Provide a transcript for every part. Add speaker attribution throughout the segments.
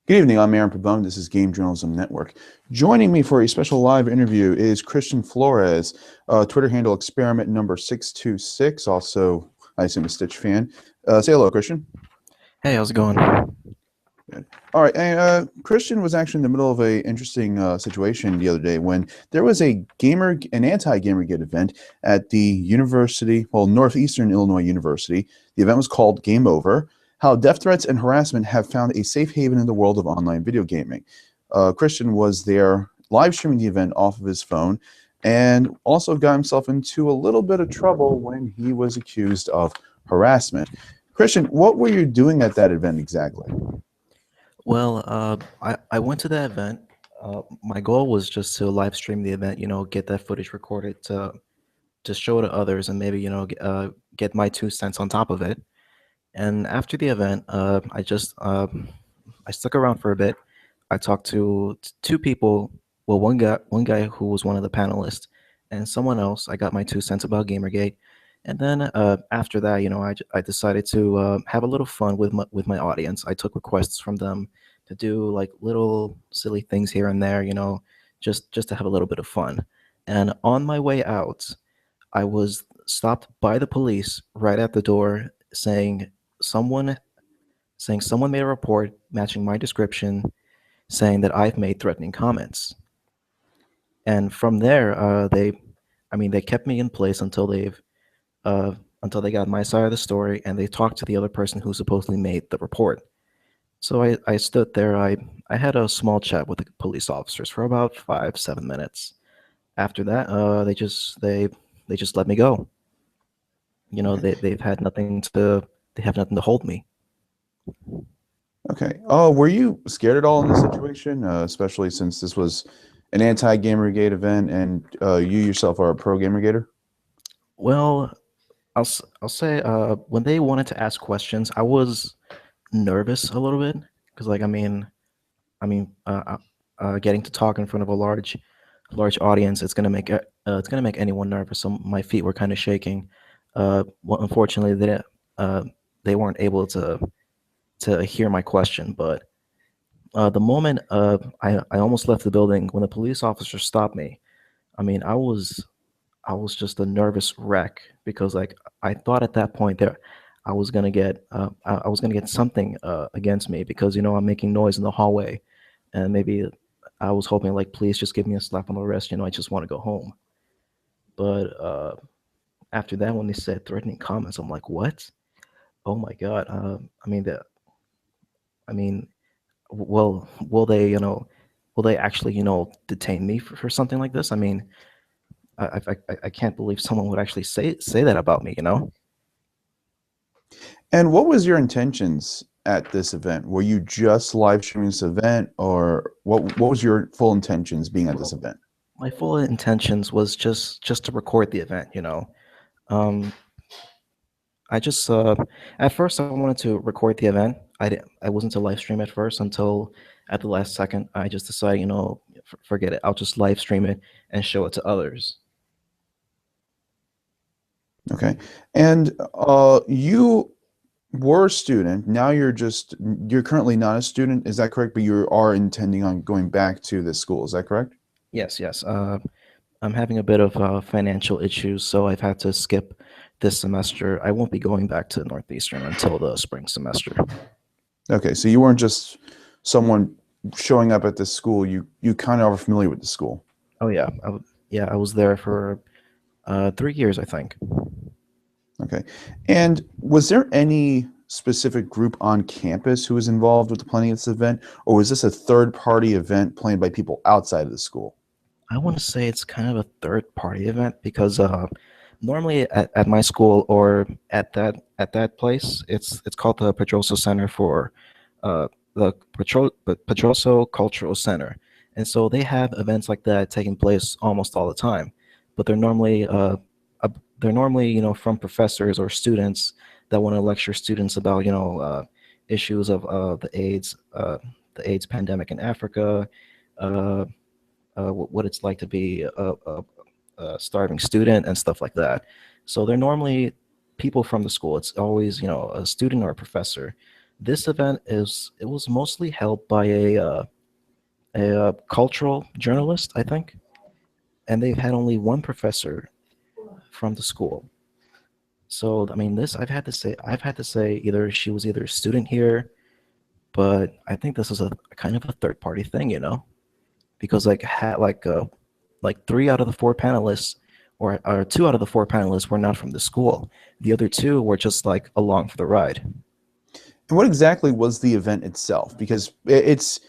Speaker 1: Good evening, I'm Aaron Pabon. This is Game Journalism Network. Joining me for a special live interview is Cristian Flores, Twitter handle experiment number 626, also, I assume, a Stitch fan. Say hello, Cristian.
Speaker 2: Hey, how's it going?
Speaker 1: Good. All right, and Cristian was actually in the middle of a interesting situation the other day when there was an anti-GamerGate event at the university, well, Northeastern Illinois University. The event was called Game Over: How Death Threats and Harassment Have Found a Safe Haven in the World of Online Video Gaming. Cristian was there live streaming the event off of his phone and also got himself into a little bit of trouble when he was accused of harassment. Cristian, what were you doing at that event exactly?
Speaker 2: Well, I went to the event. My goal was just to live stream the event, get that footage recorded to show to others and maybe, get my 2 cents on top of it. And after the event, I stuck around for a bit. I talked to two people. Well, one guy who was one of the panelists, and someone else. I got my 2 cents about GamerGate, and then after that, I decided to have a little fun with my audience. I took requests from them to do like little silly things here and there, just to have a little bit of fun. And on my way out, I was stopped by the police right at the door, someone someone made a report matching my description, saying that I've made threatening comments. And from there, they kept me in place until they got my side of the story, and they talked to the other person who supposedly made the report. So I stood there. I had a small chat with the police officers for about 5 7 minutes. After that, they just let me go.
Speaker 1: Okay.
Speaker 2: They have nothing to hold me.
Speaker 1: Okay. Oh, were you scared at all in this situation, especially since this was an anti-GamerGate event and you yourself are a pro GamerGater?
Speaker 2: Well, I'll say when they wanted to ask questions, I was nervous a little bit because getting to talk in front of a large audience, it's gonna make anyone nervous. So my feet were kind of shaking. Well, unfortunately, they weren't able to hear my question. But the moment I almost left the building when the police officer stopped me, I was just a nervous wreck because like I thought at that point there I was gonna get something against me because I'm making noise in the hallway, and maybe I was hoping like please just give me a slap on the wrist. I just want to go home. But after that, when they said threatening comments, I'm like, what? Oh my god. I mean, will they will they actually detain me for something like this? I can't believe someone would actually say that about me.
Speaker 1: And what was your intentions at this event? Were you just live streaming this event, or what was your full intentions being at this event?
Speaker 2: My full intentions was just to record the event. Um, I just at first I wanted to record the event. I wasn't to live stream at first until at the last second I just decided, forget it. I'll just live stream it and show it to others.
Speaker 1: Okay. And you were a student. Now you're currently not a student. Is that correct? But you are intending on going back to this school. Is that correct?
Speaker 2: Yes, yes. I'm having a bit of financial issues, so I've had to skip this semester. I won't be going back to Northeastern until the spring semester.
Speaker 1: Okay. So you weren't just someone showing up at this school. You kind of are familiar with the school.
Speaker 2: Oh yeah, yeah. I was there for 3 years, I think.
Speaker 1: Okay. And was there any specific group on campus who was involved with the planning of this event, or was this a third-party event planned by people outside of the school?
Speaker 2: I want to say it's kind of a third party event because normally at my school or at that place, it's called the Pedroso Center for the Pedroso Cultural Center, and so they have events like that taking place almost all the time, but uh, they're normally from professors or students that want to lecture students about issues of the AIDS pandemic in Africa. Uh, what it's like to be a starving student and stuff like that. So they're normally people from the school. It's always a student or a professor. this event is it was mostly held by a cultural journalist, I think, and they've had only one professor from the school. So I mean, this I've had to say either she was either a student here, but I think this is a kind of a third party thing, because like three out of the four panelists, or two out of the four panelists were not from the school. The other two were just like along for the ride.
Speaker 1: And what exactly was the event itself? Because it's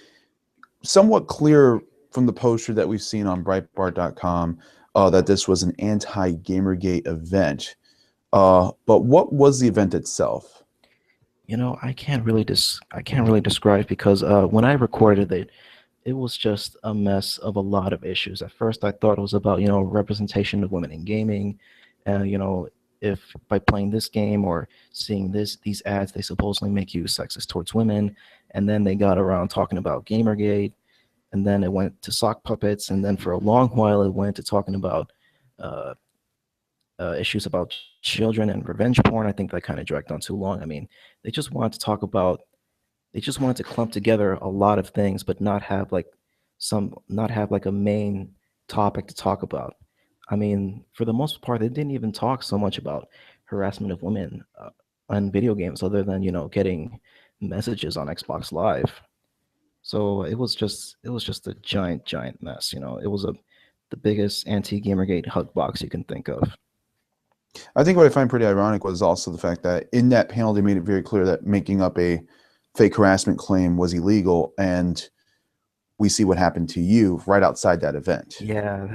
Speaker 1: somewhat clear from the poster that we've seen on Breitbart.com that this was an anti-GamerGate event. But what was the event itself?
Speaker 2: I can't really describe because when I recorded it, it was just a mess of a lot of issues. At first, I thought it was about representation of women in gaming, and if by playing this game or seeing these ads, they supposedly make you sexist towards women. And then they got around talking about Gamergate, and then it went to sock puppets, and then for a long while it went to talking about uh, issues about children and revenge porn. I think that kind of dragged on too long. I mean, they just wanted to talk about they just wanted to clump together a lot of things, but not have like a main topic to talk about. I mean, for the most part, they didn't even talk so much about harassment of women on video games, other than getting messages on Xbox Live. So it was just a giant mess. It was the biggest anti-GamerGate hug box you can think of.
Speaker 1: I think what I find pretty ironic was also the fact that in that panel they made it very clear that making up a fake harassment claim was illegal, and we see what happened to you right outside that event.
Speaker 2: Yeah,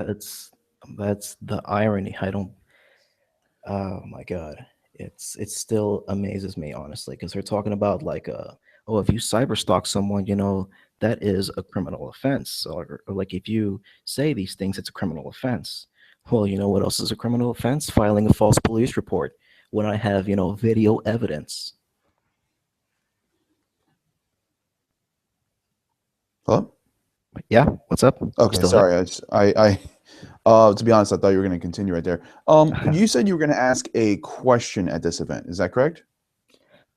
Speaker 2: that's the irony. I don't. Oh my God, it still amazes me honestly because they're talking about like oh, if you cyberstalk someone, that is a criminal offense, or like if you say these things, it's a criminal offense. Well, you know what else is a criminal offense? Filing a false police report when I have video evidence.
Speaker 1: Hello?
Speaker 2: Yeah, what's up? You
Speaker 1: Okay,
Speaker 2: still there?
Speaker 1: sorry. To be honest, I thought you were going to continue right there. You said you were going to ask a question at this event. Is that correct?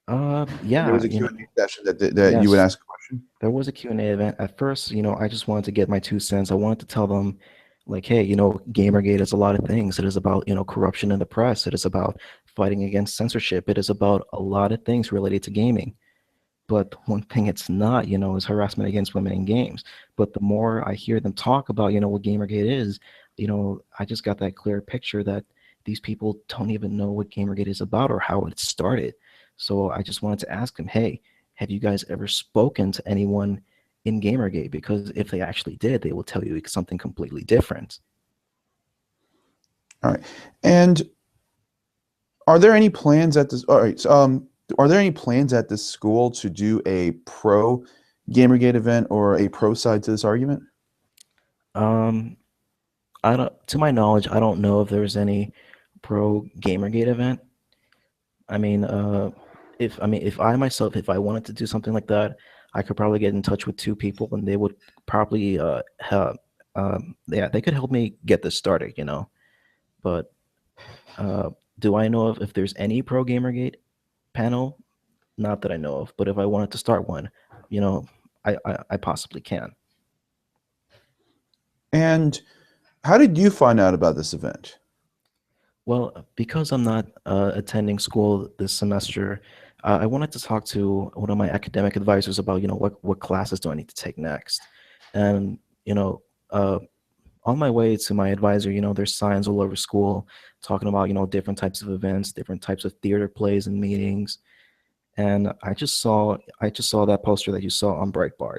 Speaker 1: There
Speaker 2: Yeah,
Speaker 1: was a Q&A session that you would
Speaker 2: yes,
Speaker 1: ask a question.
Speaker 2: there was a Q&A event. At first, I just wanted to get my 2 cents. I wanted to tell them, like, hey, Gamergate is a lot of things. It is about, corruption in the press. It is about fighting against censorship. It is about a lot of things related to gaming. But one thing it's not, is harassment against women in games. But the more I hear them talk about, what Gamergate is, I just got that clear picture that these people don't even know what Gamergate is about or how it started. So I just wanted to ask them, hey, have you guys ever spoken to anyone in Gamergate? Because if they actually did, they will tell you something completely different.
Speaker 1: All right. And are there any plans at this? All right. Are there any plans at this school to do a pro Gamergate event or a pro side to this argument?
Speaker 2: Um, I don't, to my knowledge, I don't know if there's any pro Gamergate event. I mean, if I myself, if I wanted to do something like that, I could probably get in touch with two people, and they would probably, yeah, they could help me get this started. But uh, do I know if there's any pro Gamergate panel? Not that I know of. But if I wanted to start one, you know, I possibly can.
Speaker 1: And how did you find out about this event?
Speaker 2: Well, because I'm not attending school this semester, I wanted to talk to one of my academic advisors about, what classes do I need to take next. And, on my way to my advisor, there's signs all over school talking about, different types of events, different types of theater plays and meetings. And I just saw that poster that you saw on Breitbart.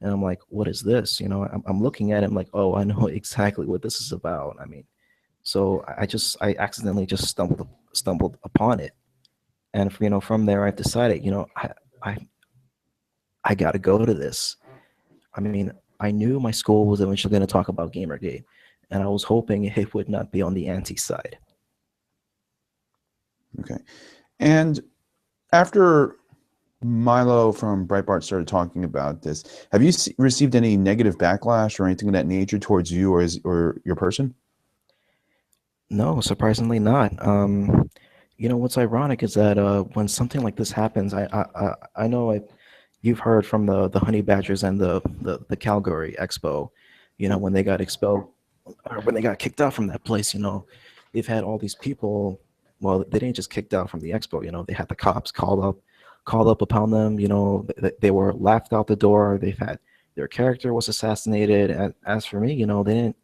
Speaker 2: And I'm like, what is this? I'm looking at it, I'm like, oh, I know exactly what this is about. I mean, so I accidentally just stumbled upon it, and from there I've decided I I got to go to this. I mean, I knew my school was eventually going to talk about Gamergate, and I was hoping it would not be on the anti side.
Speaker 1: Okay. And after Milo from Breitbart started talking about this, have you received any negative backlash or anything of that nature towards you or your person?
Speaker 2: No, surprisingly not. What's ironic is that when something like this happens, I know you've heard from the Honey Badgers and the Calgary Expo, when they got expelled or when they got kicked out from that place. They've had all these people. Well, they didn't just kicked out from the expo. They had the cops called up upon them. They were laughed out the door. They've had their character was assassinated. As for me, they didn't.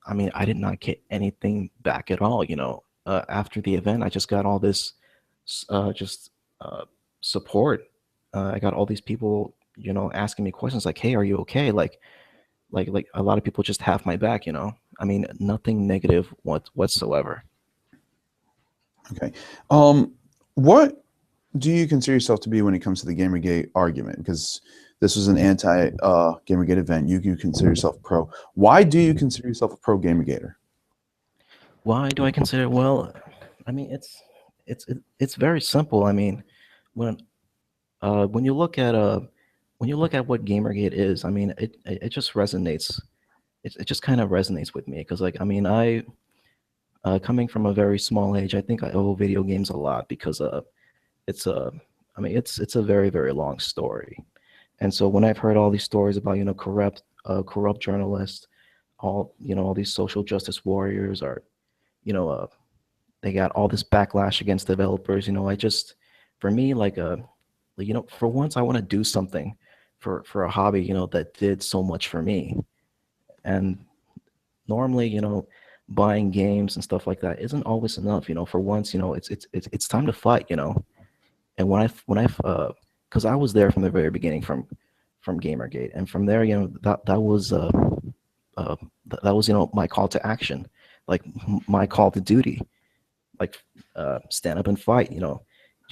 Speaker 2: I mean, I did not get anything back at all. After the event, I just got all this, just support. I got all these people, asking me questions like, "Hey, are you okay?" Like a lot of people just have my back. I mean, nothing negative whatsoever.
Speaker 1: Okay. What do you consider yourself to be when it comes to the Gamergate argument? Because this was an anti Gamergate event. You consider yourself pro. Why do you consider yourself a pro Gamergater?
Speaker 2: Why do I consider? Well, I mean, it's very simple. I mean, when when you look at what GamerGate is, I mean, it just resonates. It just kind of resonates with me because, like, I mean, coming from a very small age, I think I owe video games a lot because it's a, I mean, it's a very very long story, and so when I've heard all these stories about corrupt journalists, all these social justice warriors are, you know, they got all this backlash against developers. I just, for me, like, for once, I want to do something for a hobby, that did so much for me. And normally, buying games and stuff like that isn't always enough. For once, it's time to fight. And because I was there from the very beginning, from GamerGate, and from there, that was uh, that was my call to action, like my call to duty, like stand up and fight. You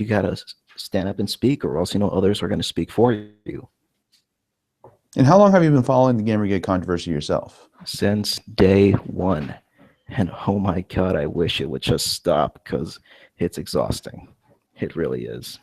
Speaker 2: gotta stand up and speak, or else others are gonna speak for you.
Speaker 1: And how long have you been following the Gamergate controversy yourself?
Speaker 2: Since day one. And oh my God, I wish it would just stop because it's exhausting. It really is.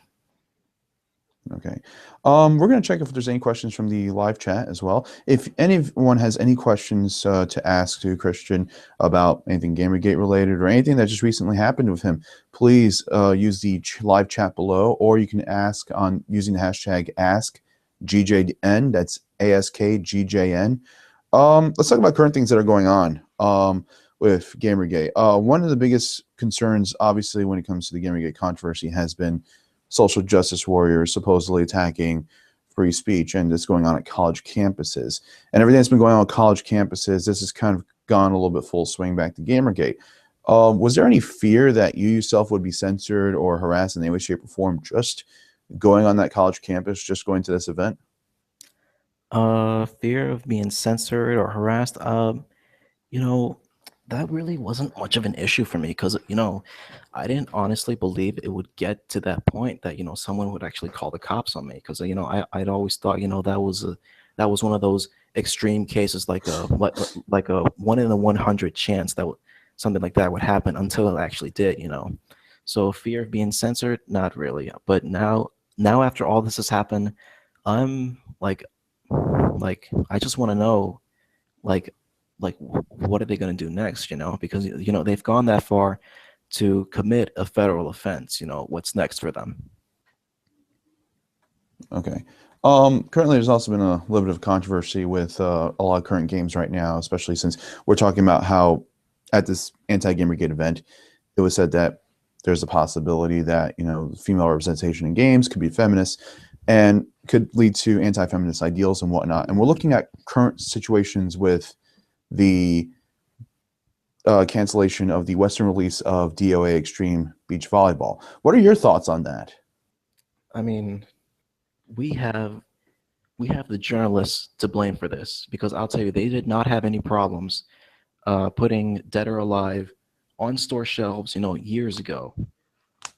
Speaker 1: Okay. We're going to check if there's any questions from the live chat as well. If anyone has any questions to ask to Cristian about anything Gamergate related or anything that just recently happened with him, please use the live chat below, or you can ask on using the hashtag AskGJN. That's AskGJN. Let's talk about current things that are going on with Gamergate. One of the biggest concerns, obviously, when it comes to the Gamergate controversy has been social justice warriors supposedly attacking free speech, and it's going on at college campuses. And everything that's been going on at college campuses, this has kind of gone a little bit full swing back to Gamergate. Was there any fear that you yourself would be censored or harassed in any way, shape, or form just going on that college campus, just going to this event?
Speaker 2: Fear of being censored or harassed. You know, that really wasn't much of an issue for me because, I didn't honestly believe it would get to that point that, someone would actually call the cops on me because, I'd always thought, that was one of those extreme cases, like a 1 in 100 chance that something like that would happen until it actually did. So fear of being censored, not really. But now after all this has happened, I'm like I just want to know, like what are they going to do next, because they've gone that far to commit a federal offense. What's next for them?
Speaker 1: Okay. Currently, there's also been a little bit of controversy with a lot of current games right now, especially since we're talking about how at this anti-GamerGate event, it was said that there's a possibility that, female representation in games could be feminist and could lead to anti-feminist ideals and whatnot. And we're looking at current situations with the cancellation of the Western release of DOA Extreme Beach Volleyball. What are your thoughts on that?
Speaker 2: I mean, we have the journalists to blame for this because I'll tell you, they did not have any problems putting Dead or Alive on store shelves, years ago.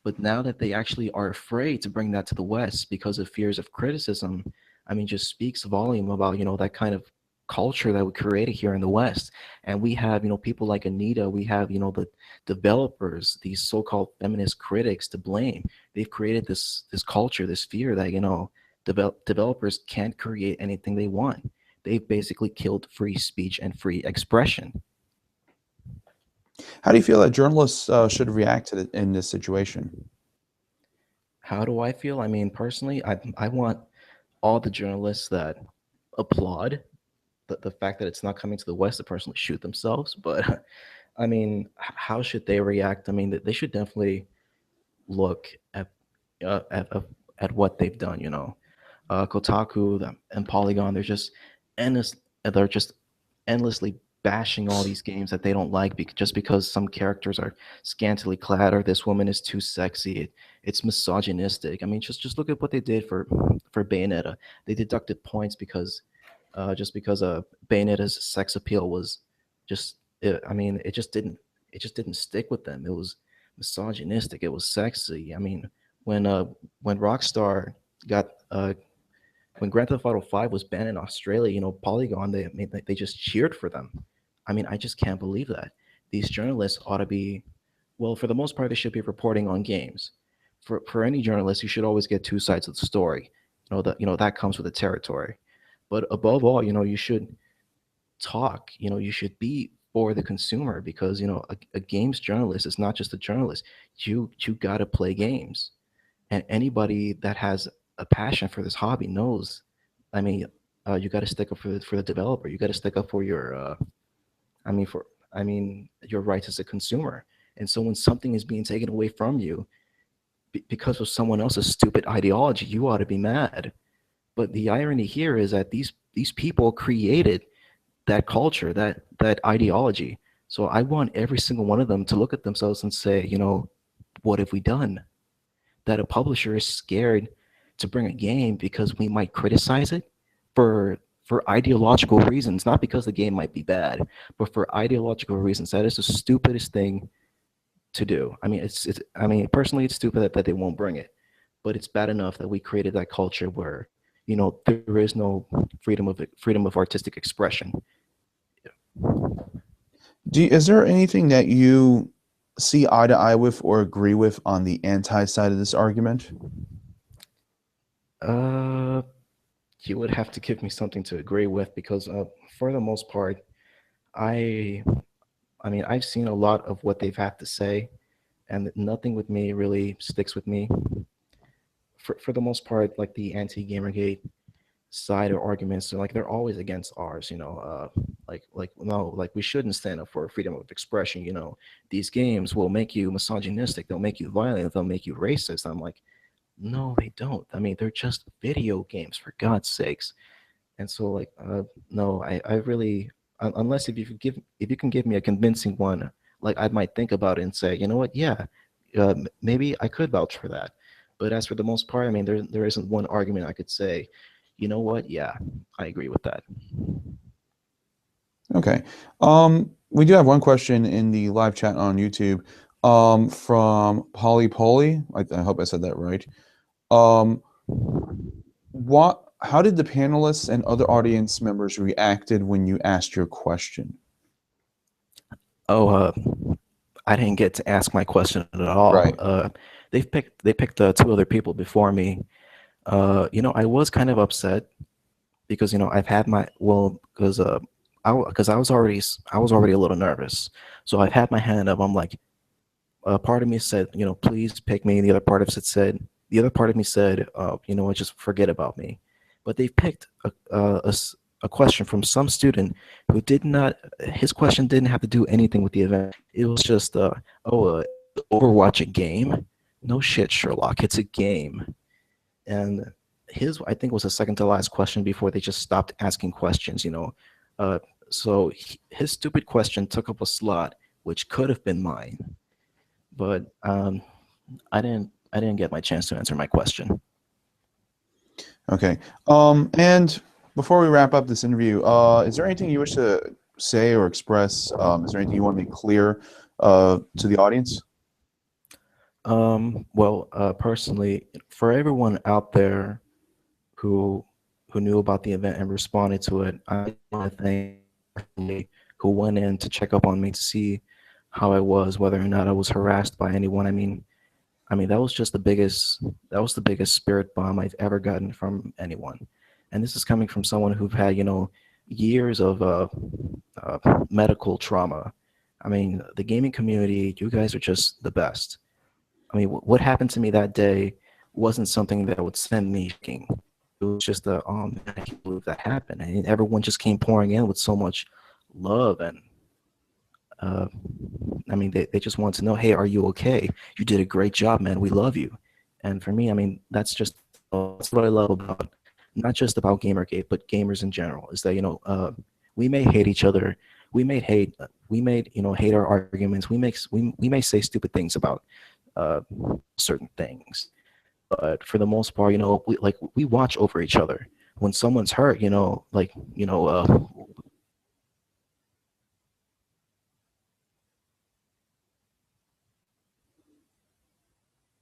Speaker 2: But now that they actually are afraid to bring that to the West because of fears of criticism, I mean, just speaks volume about, that kind of culture that we created here in the West. And we have, people like Anita, we have, the developers, these so-called feminist critics to blame. They've created this culture, this fear that, developers can't create anything they want. They've basically killed free speech and free expression.
Speaker 1: How do you feel that journalists should react to in this situation?
Speaker 2: How do I feel? I mean, personally, I want all the journalists that applaud the fact that it's not coming to the West to personally shoot themselves. But I mean, how should they react? I mean, they should definitely look at uh, at uh, at what they've done. Kotaku and Polygon, endless, they're just endlessly bashing all these games that they don't like just because some characters are scantily clad or this woman is too sexy. It's misogynistic. I mean, just look at what they did for Bayonetta. They deducted points because just because Bayonetta's sex appeal was I mean, it just didn't stick with them. It was misogynistic. It was sexy. I mean, when uh when Rockstar got when Grand Theft Auto 5 was banned in Australia, Polygon, they just cheered for them. I mean, I just can't believe that. These journalists ought to be, well, for the most part, they should be reporting on games. For any journalist, you should always get two sides of the story. That comes with the territory. But above all, you should talk. You should be for the consumer because a games journalist is not just a journalist. You got to play games, and anybody that has a passion for this hobby knows. I mean, you got to stick up for the developer. You got to stick up for your. I mean your rights as a consumer. And so when something is being taken away from you because of someone else's stupid ideology, you ought to be mad. But the irony here is that these people created that culture, that ideology. So I want every single one of them to look at themselves and say, what have we done? That a publisher is scared to bring a game because we might criticize it for ideological reasons, not because the game might be bad, but for ideological reasons. That is the stupidest thing to do. I mean, I mean, personally, it's stupid that they won't bring it, but it's bad enough that we created that culture where there is no freedom of artistic expression.
Speaker 1: Is there anything that you see eye to eye with or agree with on the anti side of this argument?
Speaker 2: Uh, you would have to give me something to agree with because, for the most part, I I mean, I've seen a lot of what they've had to say, and nothing with me really sticks with me. For the most part, like the anti-GamerGate side or arguments, like they're always against ours. Like no, like we shouldn't stand up for freedom of expression. These games will make you misogynistic. They'll make you violent. They'll make you racist. I'm like, no, they don't. I mean, they're just video games, for God's sakes. And so, like, no, I really, unless if you can give me a convincing one, like I might think about it and say, you know what, yeah, maybe I could vouch for that. But as for the most part, I mean, there isn't one argument I could say, you know what, yeah, I agree with that.
Speaker 1: Okay. We do have one question in the live chat on YouTube from Polly Polly. I hope I said that right. Um, how did the panelists and other audience members reacted when you asked your question?
Speaker 2: Oh, I didn't get to ask my question at all.
Speaker 1: Right.
Speaker 2: They picked two other people before me. I was kind of upset because I've had my well because I was already a little nervous, so I've had my hand up. I'm like, part of me said, please pick me. The other part of me said, just forget about me. But they picked a question from some student who did not. His question didn't have to do anything with the event. It was just, Overwatch a game? No shit, Sherlock. It's a game. And his, I think, was the second to last question before they just stopped asking questions. Uh, his stupid question took up a slot which could have been mine, but I didn't get my chance to answer my question.
Speaker 1: Okay. And before we wrap up this interview, is there anything you wish to say or express? Is there anything you want to make clear to the audience?
Speaker 2: Well, personally, for everyone out there who knew about the event and responded to it, I want to thank everybody who went in to check up on me to see how I was, whether or not I was harassed by anyone. I mean that was the biggest spirit bomb I've ever gotten from anyone, and this is coming from someone who've had years of medical trauma. I mean, the gaming community, you guys are just the best. I mean, what happened to me that day wasn't something that would send me shaking. It was just a, oh man, I can't believe that happened. And everyone just came pouring in with so much love and uh, I mean, they just want to know, hey, are you okay? You did a great job, man. We love you. And for me, I mean, that's what I love about not just about GamerGate, but gamers in general, is that we may hate each other, we may hate our arguments, we may say stupid things about uh, certain things, but for the most part, we watch over each other. When someone's hurt,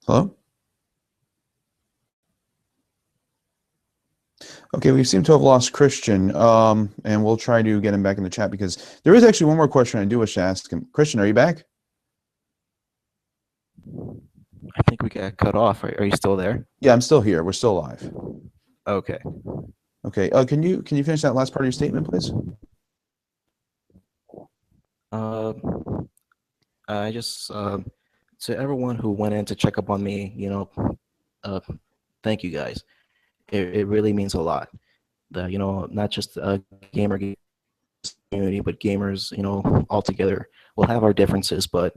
Speaker 1: Hello? Okay, we seem to have lost Christian, and we'll try to get him back in the chat because there is actually one more question I do wish to ask him. Christian, are you back?
Speaker 2: I think we got cut off. Are you still there?
Speaker 1: Yeah, I'm still here. We're still live.
Speaker 2: Okay.
Speaker 1: Okay. Can you finish that last part of your statement, please?
Speaker 2: I just to everyone who went in to check up on me, thank you guys. It really means a lot. That not just gamer community, but gamers, all together. We'll have our differences, but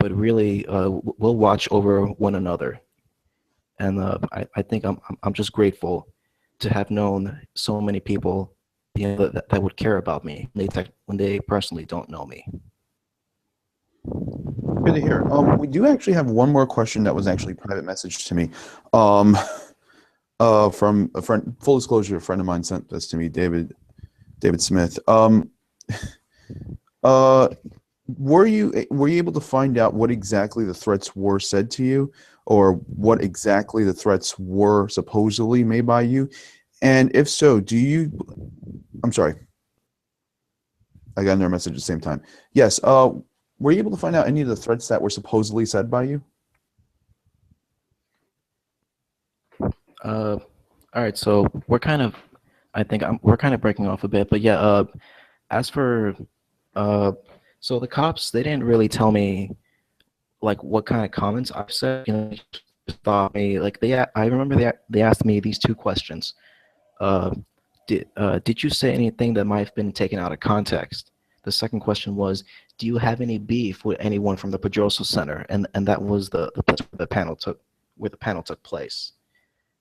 Speaker 2: really, we'll watch over one another. And I think I'm just grateful to have known so many people, that would care about me when they personally don't know me.
Speaker 1: Good to hear. We do actually have one more question that was actually private message to me, from a friend. Full disclosure, a friend of mine sent this to me, David Smith. Were you able to find out what exactly the threats were said to you, or what exactly the threats were supposedly made by you? And if so, I'm sorry, I got another message at the same time. Yes. Were you able to find out any of the threats that were supposedly said by you?
Speaker 2: All right, so we're kind of breaking off a bit, but yeah. As for so the cops, they didn't really tell me like what kind of comments I've said. Just thought me like I remember they asked me these two questions. Uh, did you say anything that might have been taken out of context? The second question was, do you have any beef with anyone from the Pedroso Center? And that was the place where the panel took place.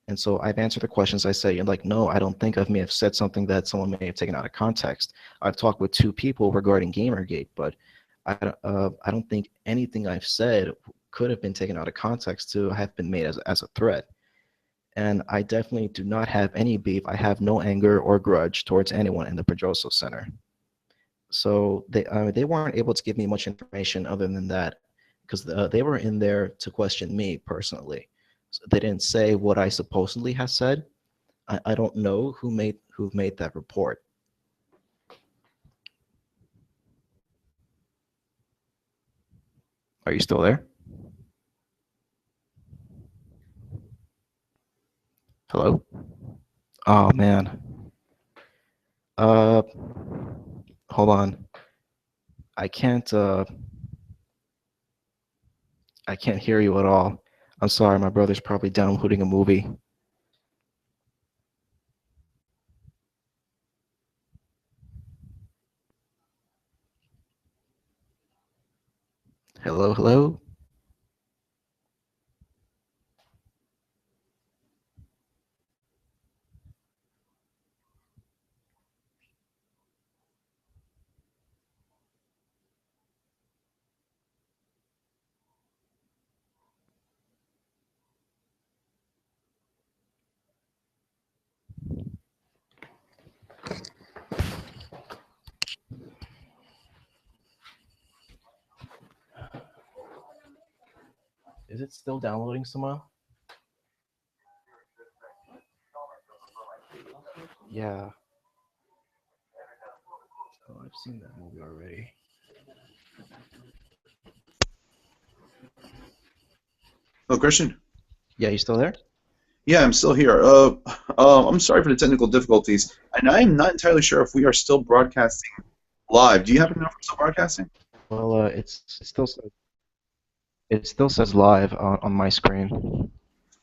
Speaker 2: And so I've answered the questions. I say, like, no, I don't think I may have said something that someone may have taken out of context. I've talked with two people regarding GamerGate, but I don't think anything I've said could have been taken out of context to have been made as a threat. And I definitely do not have any beef. I have no anger or grudge towards anyone in the Pedroso Center. So they weren't able to give me much information other than that, because they were in there to question me personally. So they didn't say what I supposedly have said. I don't know who made that report. Are you still there? Hello? Oh man. Hold on. I can't hear you at all. I'm sorry, my brother's probably downloading a movie. Hello, hello? Is it still downloading somehow? Yeah. Oh, I've seen that movie already.
Speaker 1: Oh, Christian?
Speaker 2: Yeah, you still there?
Speaker 1: Yeah, I'm still here. I'm sorry for the technical difficulties, and I am not entirely sure if we are still broadcasting live. Do you happen to know if we're still broadcasting?
Speaker 2: Well, it still says live on my screen.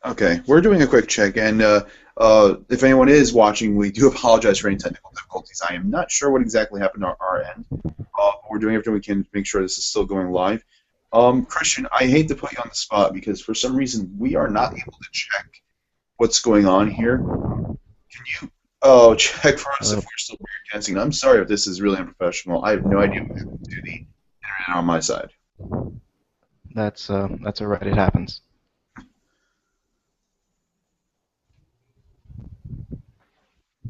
Speaker 1: Okay, we're doing a quick check, and if anyone is watching, we do apologize for any technical difficulties. I am not sure what exactly happened on our end, but we're doing everything we can to make sure this is still going live. Christian, I hate to put you on the spot because for some reason we are not able to check what's going on here. Can you check for us if we're still broadcasting? I'm sorry if this is really unprofessional. I have no idea what happened to the internet on my side.
Speaker 2: That's all right. It happens.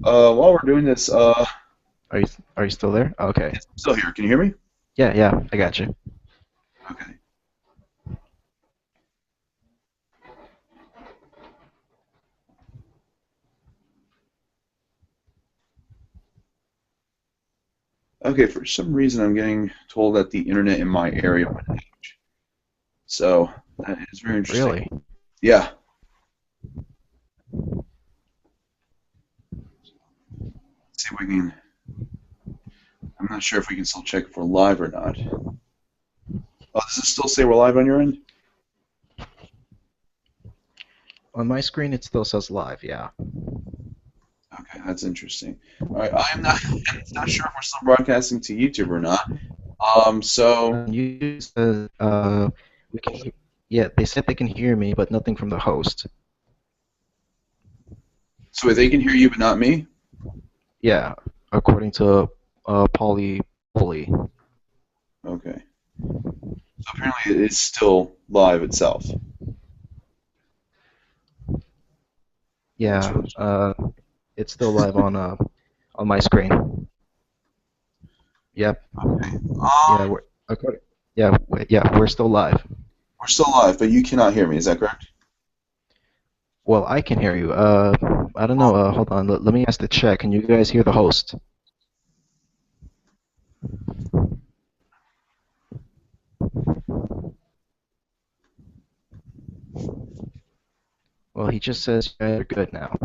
Speaker 1: While we're doing this,
Speaker 2: Are you still there? Okay.
Speaker 1: I'm still here. Can you hear me?
Speaker 2: Yeah, I got you.
Speaker 1: Okay. Okay, for some reason I'm getting told that the internet in my area went out. So that is very interesting.
Speaker 2: Really?
Speaker 1: Yeah. Let's see if we can. I'm not sure if we can still check if we're live or not. Oh, does it still say we're live on your end?
Speaker 2: On my screen, it still says live. Yeah.
Speaker 1: Okay, that's interesting. All right, I'm not sure if we're still broadcasting to YouTube or not. So
Speaker 2: You said we can. Yeah, they said they can hear me, but nothing from the host.
Speaker 1: they can hear you but not me?
Speaker 2: Yeah, according to Polly.
Speaker 1: Okay. So apparently it's still live itself.
Speaker 2: Yeah, it's still live on my screen. Yep.
Speaker 1: Okay.
Speaker 2: Yeah, we're still live.
Speaker 1: We're still live, but you cannot hear me. Is that correct?
Speaker 2: Well, I can hear you. I don't know. Hold on. Let me ask the chat. Can you guys hear the host? Well, he just says you guys are good now.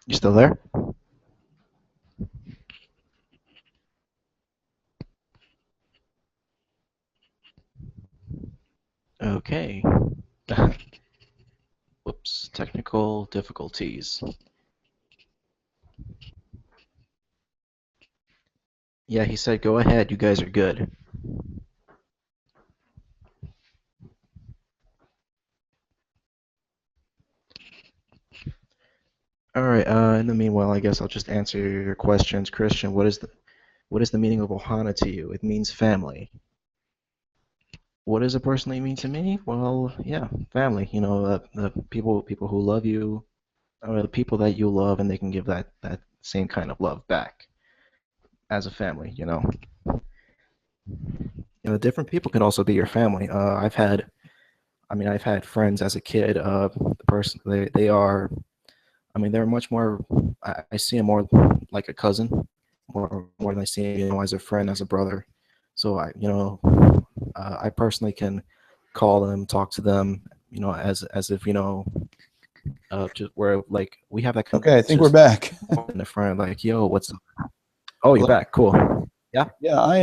Speaker 2: You still there? Okay. Whoops. Technical difficulties. Yeah, he said go ahead. You guys are good. All right. In the meanwhile, I guess I'll just answer your questions. Christian, what is the meaning of Ohana to you? It means family. What does it personally mean to me? Well, yeah, family. You know, the people who love you, or the people that you love, and they can give that same kind of love back as a family. Different people can also be your family. I've had friends as a kid. The person they are. I mean, they're much more. I see them more like a cousin, more than I see as a friend, as a brother. So I personally can call them, talk to them, as if just where like we have that kind
Speaker 1: Okay, I
Speaker 2: of
Speaker 1: think we're
Speaker 2: just
Speaker 1: back.
Speaker 2: in a friend, like, yo, what's up? Oh, you're
Speaker 1: Hello?
Speaker 2: back. Cool. Yeah.
Speaker 1: Yeah, I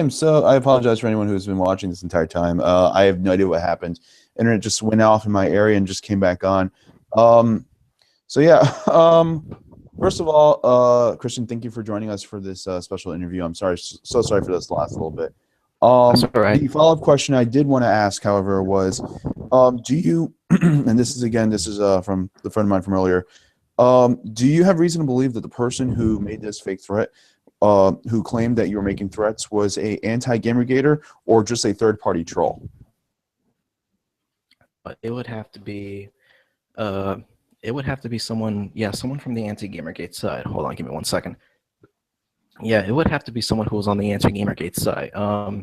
Speaker 1: apologize for anyone who's been watching this entire time. I have no idea what happened. Internet just went off in my area and just came back on. So yeah, first of all, Christian, thank you for joining us for this special interview. I'm sorry, so sorry for this last little bit.
Speaker 2: That's all right.
Speaker 1: The follow-up question I did want to ask, however, was, do you, and this is from the friend of mine from earlier, do you have reason to believe that the person who made this fake threat, who claimed that you were making threats, was a anti-GamerGator or just a third-party troll?
Speaker 2: But it would have to be someone, yeah, someone from the anti-GamerGate side. Hold on, give me 1 second. Yeah, it would have to be someone who was on the anti-GamerGate side. I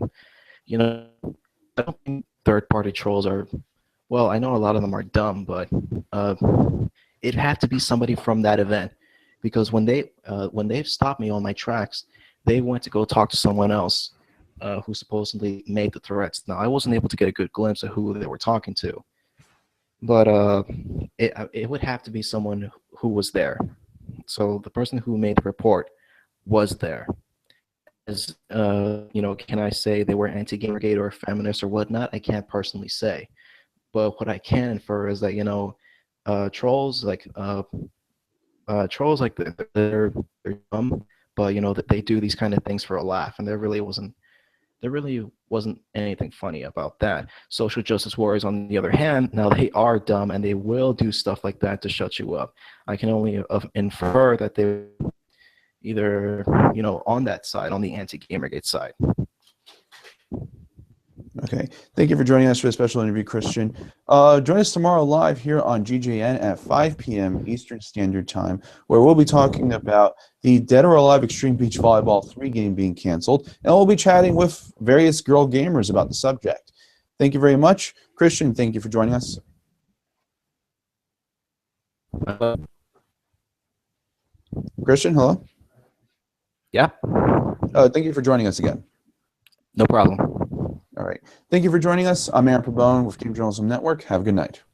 Speaker 2: don't think third-party trolls are, well, I know a lot of them are dumb, but it had to be somebody from that event, because when they stopped me on my tracks, they went to go talk to someone else, who supposedly made the threats. Now, I wasn't able to get a good glimpse of who they were talking to, but it would have to be someone who was there. So the person who made the report was there. As can I say they were anti-GamerGate or feminist or whatnot? I can't personally say, but what I can infer is that trolls they're dumb, but that they do these kind of things for a laugh, and there really wasn't anything funny about that. Social justice warriors, on the other hand, now they are dumb and they will do stuff like that to shut you up. I can only infer that they either on that side, on the anti-GamerGate side.
Speaker 1: Okay. Thank you for joining us for a special interview, Cristian. Join us tomorrow live here on GJN at 5 p.m. Eastern Standard Time, where we'll be talking about the Dead or Alive Extreme Beach Volleyball 3 game being canceled, and we'll be chatting with various girl gamers about the subject. Thank you very much. Cristian, thank you for joining us. Cristian, hello?
Speaker 2: Yeah.
Speaker 1: Thank you for joining us again.
Speaker 2: No problem.
Speaker 1: All right. Thank you for joining us. I'm Pabon with Game Journalism Network. Have a good night.